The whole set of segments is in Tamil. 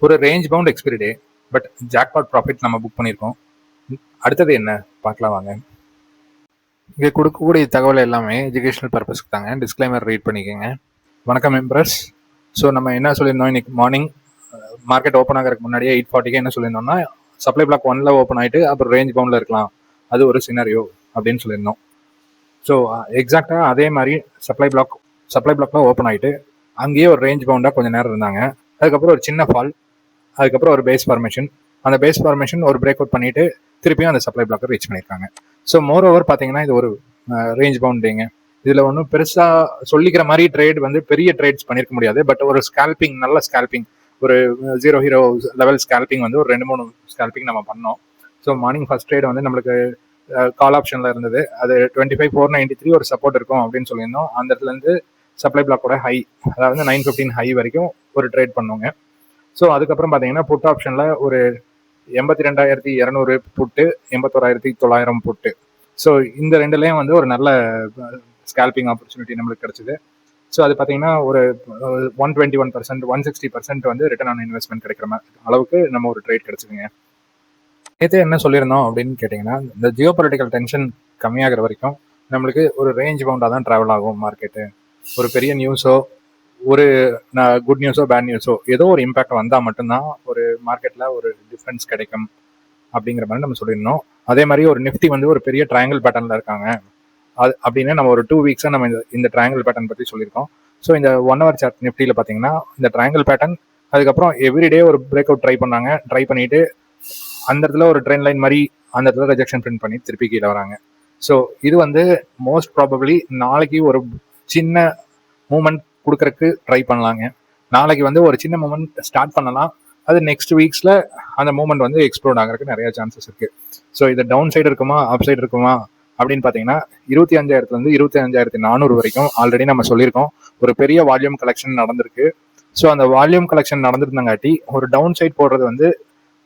ஒரு range bound expiry day, but jackpot profit நம்ம புக் பண்ணியிருக்கோம். அடுத்தது என்ன பார்க்கலாம் வாங்க. இங்கே கொடுக்கக்கூடிய தகவல் எல்லாமே எஜுகேஷனல் பர்பஸ்க்கு தாங்க. டிஸ்க்ளைமர் ரீட் பண்ணிக்கோங்க. வணக்கம் மெம்பர்ஸ். ஸோ நம்ம என்ன சொல்லியிருந்தோம், இன்னைக்கு மார்னிங் மார்க்கெட் ஓப்பன் ஆகிறதுக்கு முன்னாடியே 8:40 என்ன சொல்லியிருந்தோம்னா, சப்ளை பிளாக் 1ல் ஓப்பன் ஆகிட்டு அப்புறம் ரேஞ்ச் பவுண்டில் இருக்கலாம், அது ஒரு சினாரியோ அப்படின்னு சொல்லியிருந்தோம். ஸோ எக்ஸாக்டாக அதே மாதிரி சப்ளை பிளாக்ல ஓப்பன் ஆகிட்டு அங்கேயே ஒரு ரேஞ்ச் பவுண்டாக கொஞ்சம் நேரம் இருந்தாங்க. அதுக்கப்புறம் ஒரு சின்ன ஃபால், அதுக்கப்புறம் ஒரு பேஸ் ஃபார்மேஷன். அந்த பேஸ் ஃபார்மேஷன் ஒரு பிரேக் அவுட் பண்ணிட்டு திருப்பியும் அந்த சப்ளை பிளாக்கை ரீச் பண்ணியிருக்காங்க. ஸோ மோர் ஓவர் பார்த்தீங்கன்னா இது ஒரு ரேஞ்ச் பவுண்டிங்க. இதில் ஒன்றும் பெருசாக சொல்லிக்கிற மாதிரி ட்ரேட் வந்து பெரிய ட்ரேட்ஸ் பண்ணியிருக்க முடியாது. பட் ஒரு ஸ்கேல்பிங், நல்ல ஸ்கேல்பிங், ஒரு 0 ஹீரோ லெவல் ஸ்கேல்பிங் வந்து ஒரு 2-3 ஸ்கேல்பிங் நம்ம பண்ணோம். ஸோ மார்னிங் ஃபர்ஸ்ட் ட்ரேட் வந்து நம்மளுக்கு கால் ஆப்ஷனில் இருந்தது. அது 25,493 ஒரு சப்போர்ட் இருக்கும் அப்படின்னு சொல்லியிருந்தோம். அந்த இடத்துலேருந்து சப்ளை பிளாக்கோட ஹை, அதாவது 915 ஹை வரைக்கும் ஒரு ட்ரேட் பண்ணுவோங்க. ஸோ அதுக்கப்புறம் பார்த்தீங்கன்னா புட் ஆப்ஷனில் ஒரு 82,200 புட்டு, 81,900 புட்டு. ஸோ இந்த ரெண்டுலேயும் வந்து ஒரு நல்ல ஸ்கேல்பிங் ஆப்பர்ச்சுனிட்டி நம்மளுக்கு கிடைச்சிது. ஸோ அது பார்த்தீங்கன்னா ஒரு 121%, 160% வந்து ரிட்டர்ன் ஆன் இன்வெஸ்ட்மெண்ட் கிடைக்கிற அளவுக்கு நம்ம ஒரு ட்ரேட் கிடைச்சிதுங்க. நேற்று என்ன சொல்லியிருந்தோம் அப்படின்னு கேட்டிங்கன்னா, இந்த ஜியோ பொலிட்டிக்கல் டென்ஷன் கம்மியாகிற வரைக்கும் நம்மளுக்கு ஒரு ரேஞ்ச் பவுண்டாக தான் ட்ராவல் ஆகும் மார்க்கெட்டு. ஒரு பெரிய நியூஸோ, ஒரு குட் நியூஸோ பேட் நியூஸோ ஏதோ ஒரு இம்பேக்ட் வந்தால் மட்டும்தான் ஒரு மார்க்கெட்டில் ஒரு டிஃப்ரென்ஸ் கிடைக்கும் அப்படிங்கிற மாதிரி நம்ம சொல்லியிருந்தோம். அதே மாதிரி ஒரு நிஃப்டி வந்து ஒரு பெரிய ட்ரையாங்கிள் பேட்டர்னில் இருக்காங்க அது அப்படின்னு நம்ம ஒரு 2 வீக்ஸாக நம்ம இந்த ட்ரையாங்கிள் பேட்டர்ன் பற்றி சொல்லியிருக்கோம். ஸோ இந்த 1 hour சார்ட் நிஃப்டியில் பார்த்தீங்கன்னா இந்த ட்ரையாங்கிள் பேட்டர்ன், அதுக்கப்புறம் எவ்ரிடே ஒரு பிரேக் அவுட் ட்ரை பண்ணிட்டு அந்த இடத்துல ஒரு ட்ரெண்ட் லைன் மாதிரி அந்த இடத்துல ரிஜெக்ஷன் பிரிண்ட் பண்ணி திருப்பி கீழே வராங்க. ஸோ இது வந்து மோஸ்ட் ப்ராபப்ளி நாளைக்கு ஒரு சின்ன மூமெண்ட் கொடுக்கறதுக்கு ட்ரை பண்ணலாங்க. நாளைக்கு வந்து ஒரு சின்ன மூமெண்ட் ஸ்டார்ட் பண்ணலாம். அது நெக்ஸ்ட் வீக்ஸில் அந்த மூமெண்ட் வந்து எக்ஸ்ப்ளோர்ட் ஆகிறதுக்கு நிறைய சான்சஸ் இருக்குது. ஸோ இது டவுன் சைடு இருக்குமா அப் சைடு இருக்குமா அப்படின்னு பார்த்தீங்கன்னா 25,000 25,400 வரைக்கும் ஆல்ரெடி நம்ம சொல்லியிருக்கோம். ஒரு பெரிய வால்யூம் கலெக்ஷன் நடந்திருக்கு. ஸோ அந்த வால்யூம் கலெக்ஷன் நடந்திருந்தங்காட்டி ஒரு டவுன் சைட் போடுறது வந்து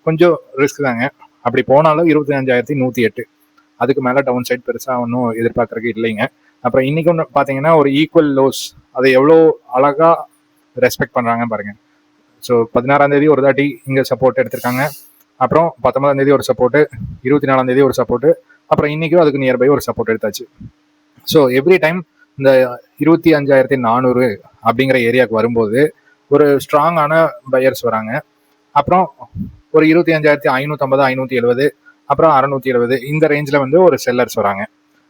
கொஞ்சம் ரிஸ்க் தாங்க. அப்படி போனாலும் 25,108, அதுக்கு மேலே டவுன் சைட் பெருசாக ஒன்றும் எதிர்பார்க்கறதுக்கு இல்லைங்க. அப்புறம் இன்னைக்கு ஒன்று பார்த்தீங்கன்னா ஒரு ஈக்குவல் லோஸ், அதை எவ்வளோ அழகாக ரெஸ்பெக்ட் பண்ணுறாங்க பாருங்க. ஸோ 16ஆம் தேதி ஒரு தாட்டி இங்கே சப்போர்ட் எடுத்திருக்காங்க, அப்புறம் 19ஆம் தேதி ஒரு சப்போர்ட்டு, 24ஆம் தேதி ஒரு சப்போர்ட்டு, அப்புறம் இன்னைக்கும் அதுக்கு நியர்பை ஒரு சப்போர்ட் எடுத்தாச்சு. ஸோ எவ்ரி டைம் இந்த 25,400 அப்படிங்கிற ஏரியாவுக்கு வரும்போது ஒரு ஸ்ட்ராங்கான பையர்ஸ் வராங்க. அப்புறம் ஒரு 25,550, 570, அப்புறம் 670 இந்த ரேஞ்சில் வந்து ஒரு செல்லர்ஸ் வராங்க.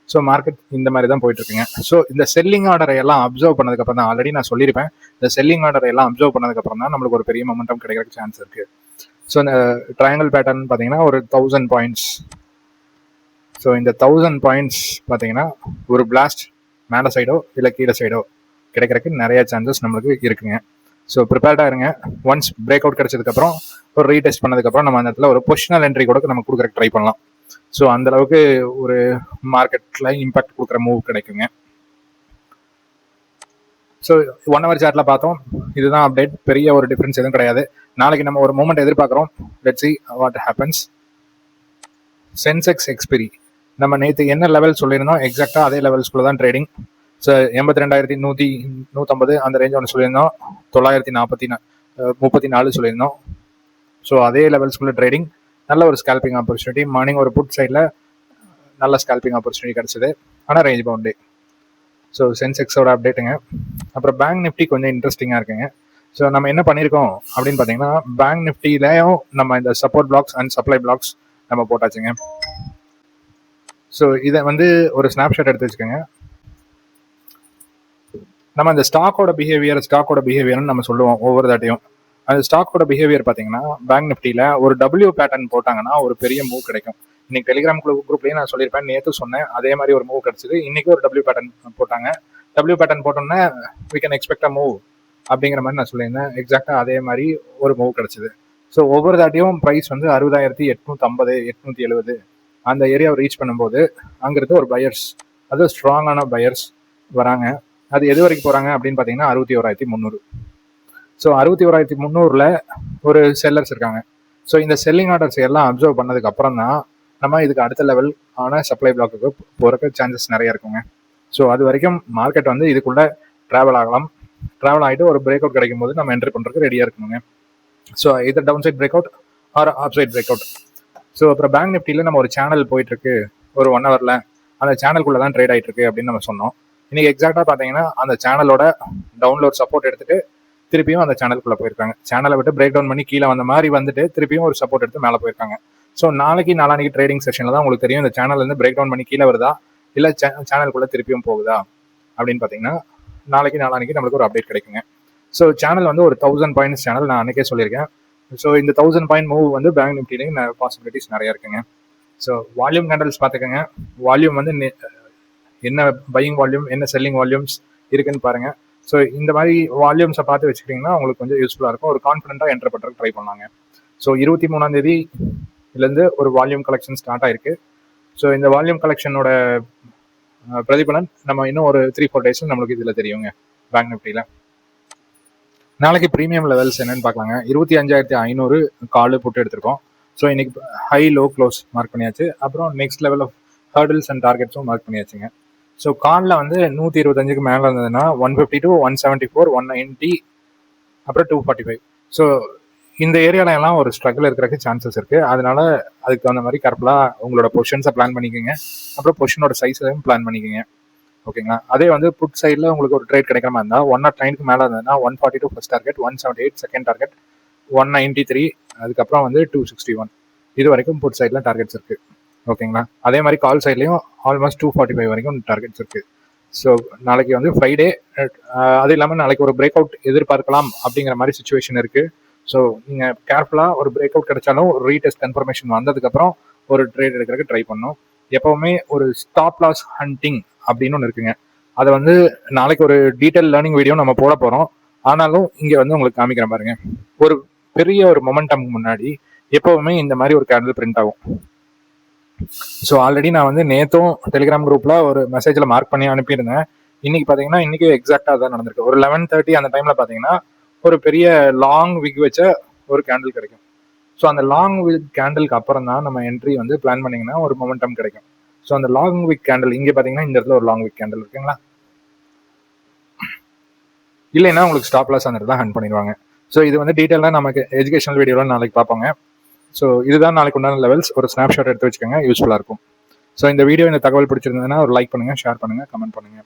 ஸோ மார்க்கெட் இந்த மாதிரி தான் போயிட்டு இருக்குங்க. ஸோ இந்த செல்லிங் ஆர்டரை எல்லாம் அப்சர்வ் பண்ணதுக்கப்புறம் தான், ஆல்ரெடி நான் சொல்லியிருப்பேன், இந்த செல்லிங் ஆர்டரை எல்லாம் அப்சர்வ் பண்ணதுக்கப்புறம் தான் நம்மளுக்கு ஒரு பெரிய மொமெண்டம் கிடைக்கிறதுக்கு சான்ஸ் இருக்கு. ஸோ இந்த ட்ரையாங்கிள் பேட்டர்ன் பார்த்தீங்கன்னா ஒரு 1000 பாயிண்ட்ஸ். ஸோ இந்த 1000 பாயிண்ட்ஸ் பார்த்தீங்கன்னா ஒரு பிளாஸ்ட் மேலே சைடோ இல்லை கீழே சைடோ கிடைக்கிறதுக்கு நிறைய சான்சஸ் நம்மளுக்கு இருக்குங்க. ஸோ ப்ரிப்பேர்டாக இருங்க. ஒன்ஸ் பிரேக் அவுட் கிடைச்சதுக்கப்புறம் ஒரு ரீடெஸ்ட் பண்ணதுக்கப்புறம் நம்ம அந்த இடத்துல ஒரு பொசிஷனல் என்ட்ரி கூட நம்ம கொடுக்குறக்கு ட்ரை பண்ணலாம். ஸோ அந்த அளவுக்கு ஒரு மார்க்கெட்டில் இம்பாக்ட் கொடுக்குற மூவ் கிடைக்குங்க. ஸோ 1 hour சார்ட்டில் பார்த்தோம், இதுதான் அப்டேட். பெரிய ஒரு டிஃப்ரென்ஸ் எதுவும் கிடையாது. நாளைக்கு நம்ம ஒரு மூமெண்ட் எதிர்பார்க்குறோம். Let's see what happens. Sensex expiry நம்ம நேற்று என்ன லெவல் சொல்லியிருந்தோம், எக்ஸாக்டாக அதே லெவல்ஸ்குள்ள தான் ட்ரேடிங். ஸோ 82,150 அந்த ரேஞ்ச் ஒன்று சொல்லியிருந்தோம், 934 சொல்லியிருந்தோம். ஸோ அதே லெவல்ஸ்குள்ள ட்ரேடிங், நல்ல ஒரு ஸ்கேல்பிங் ஆப்பர்ச்சுனிட்டி. மார்னிங் ஒரு புட் சைடில் நல்ல ஸ்கேல்பிங் ஆப்பர்ச்சுனிட்டி கிடச்சிது, ஆனால் ரேஞ்ச் பவுண்டே. ஸோ சென்செக்ஸோட அப்டேட்டுங்க. அப்புறம் பேங்க் நிஃப்டி கொஞ்சம் இன்ட்ரெஸ்டிங்காக இருக்குங்க. ஸோ நம்ம என்ன பண்ணியிருக்கோம் அப்படின்னு பார்த்தீங்கன்னா, பேங்க் நிஃப்டிலையும் நம்ம இந்த support blocks and supply blocks நம்ம போட்டாச்சுங்க. ஸோ இதை வந்து ஒரு ஸ்னாப்ஷாட் எடுத்து வச்சுக்கோங்க. நம்ம இந்த ஸ்டாக்கோட பிஹேவியர்னு நம்ம சொல்லுவோம் ஒவ்வொரு தாட்டையும். அந்த ஸ்டாக்கோட பிஹேவியர் பார்த்தீங்கன்னா பேங்க் நிஃப்டியில் ஒரு டபிள்யூ பேட்டர்ன் போட்டாங்கன்னா ஒரு பெரிய மூவ் கிடைக்கும். இன்னைக்கு டெலிகிராம் குரூப்லேயே நான் சொல்லியிருப்பேன், நேற்று சொன்னேன், அதே மாதிரி ஒரு மூவ் கிடைச்சிது. இன்னைக்கு ஒரு டபிள்யூ பேட்டர்ன் போட்டாங்க. டபிள்யூ பேட்டர்ன் போட்டோன்னே we can expect a move அப்படிங்கிற மாதிரி நான் சொல்லியிருந்தேன். எக்ஸாக்டாக அதே மாதிரி ஒரு மூவ் கிடைச்சிது. ஸோ ஒவ்வொரு தாட்டியும் ப்ரைஸ் வந்து 60,850, 870 அந்த ஏரியாவை ரீச் பண்ணும்போது அங்கிருந்து ஒரு பையர்ஸ், அது ஸ்ட்ராங்கான பையர்ஸ் வராங்க. அது எது வரைக்கும் போகிறாங்க அப்படின்னு பார்த்தீங்கன்னா 61,300. ஸோ 61,300 ஒரு செல்லர்ஸ் இருக்காங்க. ஸோ இந்த செல்லிங் ஆர்டர்ஸ் எல்லாம் அப்சர்வ் பண்ணதுக்கு அப்புறம் தான் நம்ம இதுக்கு அடுத்த லெவல் ஆன சப்ளை பிளாக்குக்கு போகிறதுக்கு சான்சஸ் நிறைய இருக்குங்க. ஸோ அது வரைக்கும் மார்க்கெட் வந்து இதுக்குள்ளே ட்ராவல் ஆகலாம். ட்ராவல் ஆகிட்டு ஒரு பிரேக் அவுட் கிடைக்கும் போது நம்ம என்ட்ரி பண்ணுறதுக்கு ரெடியாக இருக்கணுங்க. ஸோ இது down side break out or up side break out. So அப்புறம் பேங்க் நிஃப்டியில் நம்ம ஒரு சேனல் போயிட்டு இருக்கு ஒரு 1 ஹவர்ல, அந்த சேனலுக்குள்ள தான் ட்ரேட் ஆகிட்டு இருக்கு அப்படின்னு நம்ம சொன்னோம். இன்னைக்கு எக்ஸாக்டாக பார்த்தீங்கன்னா அந்த சேனலோட டவுன்லோட் சப்போர்ட் எடுத்துட்டு திருப்பியும் அந்த சேனலுக்குள்ள போயிருக்காங்க. சேனலை விட்டு பிரேக் டவுன் பண்ணி கீழே வந்த மாதிரி வந்துட்டு திருப்பியும் ஒரு சப்போர்ட் எடுத்து மேலே போயிருக்காங்க. ஸோ நாளானிக்கு ட்ரேடிங் செஷனில் தான் உங்களுக்கு தெரியும் இந்த சேனல் இருந்து பிரேக் டவுன் பண்ணி கீழே வருதா இல்லை சேனலுக்குள்ள திருப்பியும் போகுதா அப்படின்னு பார்த்தீங்கன்னா நாளானிக்கு நம்மளுக்கு ஒரு அப்டேட் கிடைக்குங்க. ஸோ சேனல் வந்து ஒரு 1000 பாயிண்ட்ஸ் சேனல், நான் அன்றைக்கே சொல்லியிருக்கேன். ஸோ இந்த 1000 பாயிண்ட் மூவ் வந்து பேங்க் நிஃப்டிலையும் பாசிபிலிட்டிஸ் நிறையா இருக்குங்க. ஸோ வால்யூம் கேண்டல்ஸ் பார்த்துக்கோங்க. வால்யூம் வந்து என்ன பையிங் வால்யூம் என்ன செல்லிங் வால்யூம்ஸ் இருக்குன்னு பாருங்க. ஸோ இந்த மாதிரி வால்யூம்ஸை பார்த்து வச்சுக்கிட்டிங்கன்னா உங்களுக்கு கொஞ்சம் யூஸ்ஃபுல்லாக இருக்கும். ஒரு கான்ஃபிடென்ட்டாக என்டர் பண்ணுறதுக்கு ட்ரை பண்ணலாங்க. ஸோ 23ஆம் தேதியிலேருந்து ஒரு வால்யூம் கலெக்ஷன் ஸ்டார்ட் ஆயிருக்கு. ஸோ இந்த வால்யூம் கலெக்ஷனோட பிரதிபலன் நம்ம இன்னும் ஒரு 3-4 டேஸில் நம்மளுக்கு இதில் தெரியுங்க. பேங்க் நிஃப்டியில் நாளைக்கு ப்ரீமியம் லெவல்ஸ் என்னன்னு பார்க்கலாங்க. 25,500 கால் போட்டு எடுத்திருக்கோம். ஸோ இன்னைக்கு ஹை லோ க்ளோஸ் மார்க் பண்ணியாச்சு. அப்புறம் next level of hurdles and டார்கெட்ஸும் மார்க் பண்ணியாச்சுங்க. ஸோ காலில் வந்து 125க்கு மேலே இருந்ததுன்னா 150 to 174, 190, அப்புறம் 245. ஸோ இந்த ஏரியால எல்லாம் ஒரு ஸ்ட்ரகிள் இருக்கிறதுக்கு சான்சஸ் இருக்கு. அதனால அதுக்கு தகுந்த மாதிரி கரெக்டாக உங்களோட பொசிஷன்ஸை பிளான் பண்ணிக்கோங்க. அப்புறம் பொசிஷனோட சைஸையும் பிளான் பண்ணிக்கோங்க. ஓகேங்களா. அதே வந்து புட் சைடில் உங்களுக்கு ஒரு ட்ரேட் கிடைக்கிற மாதிரி இருந்தால் 109க்கு மேலே இருந்ததுன்னா 142 ஃபர்ஸ்ட் டார்கெட், 178 செகண்ட் டார்கெட், 193, அதுக்கப்புறம் வந்து 261 இது வரைக்கும் புட் சைடில் டார்கெட்ஸ் இருக்கு. ஓகேங்களா. அதே மாதிரி கால் சைட்லையும் ஆல்மோஸ்ட் 245 வரைக்கும் டார்கெட்ஸ் இருக்கு. ஸோ நாளைக்கு வந்து ஃப்ரைடே, அது இல்லாமல் நாளைக்கு ஒரு பிரேக் அவுட் எதிர்பார்க்கலாம் அப்படிங்கிற மாதிரி சுச்சுவேஷன் இருக்கு. ஸோ நீங்கள் கேர்ஃபுல்லாக ஒரு பிரேக் அவுட் கிடைச்சாலும் ஒரு ரீடெஸ்ட் கன்ஃபர்மேஷன் வந்ததுக்கப்புறம் ஒரு ட்ரேட் எடுக்கிறதுக்கு ட்ரை பண்ணணும். எப்பவுமே ஒரு ஸ்டாப் லாஸ் ஹண்டிங் அப்படின்னு ஒன்று இருக்குங்க. அதை வந்து நாளைக்கு ஒரு டீட்டெயில் லேர்னிங் வீடியோ நம்ம போட போகிறோம். ஆனாலும் இங்கே வந்து உங்களுக்கு காமிக்கிற பாருங்க. ஒரு பெரிய ஒரு மொமெண்டம் முன்னாடி எப்பவுமே இந்த மாதிரி ஒரு கேண்டில் பிரிண்ட் ஆகும். ஸோ ஆல்ரெடி நான் வந்து நேற்றும் டெலிகிராம் குரூப்பில் ஒரு மெசேஜில் மார்க் பண்ணி அனுப்பியிருந்தேன். இன்னைக்கு பார்த்தீங்கன்னா இன்னைக்கு எக்ஸாக்டாக தான் நடந்திருக்கு. ஒரு 11:30 அந்த டைமில் பார்த்தீங்கன்னா ஒரு பெரிய லாங் விக் வச்ச ஒரு கேண்டில் கிடைக்கும். ஸோ அந்த லாங் விக் கேண்டிலுக்கு அப்புறம் தான் நம்ம என்ட்ரி வந்து பிளான் பண்ணிங்கன்னா ஒரு மொமெண்டம் கிடைக்கும். ஸோ அந்த லாங் விக் கேண்டில் இங்கே பார்த்தீங்கன்னா இந்த இடத்துல ஒரு லாங் விக் கேண்டில் இருக்குங்களா, இல்லைன்னா உங்களுக்கு ஸ்டாப் லாஸ் அந்த இடத்துல ஹண்ட் பண்ணிடுவாங்க. ஸோ இது வந்து டீட்டெயிலாக நமக்கு எஜுகேஷனல் வீடியோவில் நாளைக்கு பார்ப்போங்க. ஸோ இதுதான் நாளைக்கு உண்டான லெவல்ஸ். ஒரு ஸ்னாப்ஷாட் எடுத்து வச்சுக்கோங்க, யூஸ்ஃபுல்லாக இருக்கும். ஸோ இந்த வீடியோ இந்த தகவல் பிடிச்சிருந்ததுன்னா ஒரு லைக் பண்ணுங்கள், ஷேர் பண்ணுங்கள், கமெண்ட் பண்ணுங்கள்.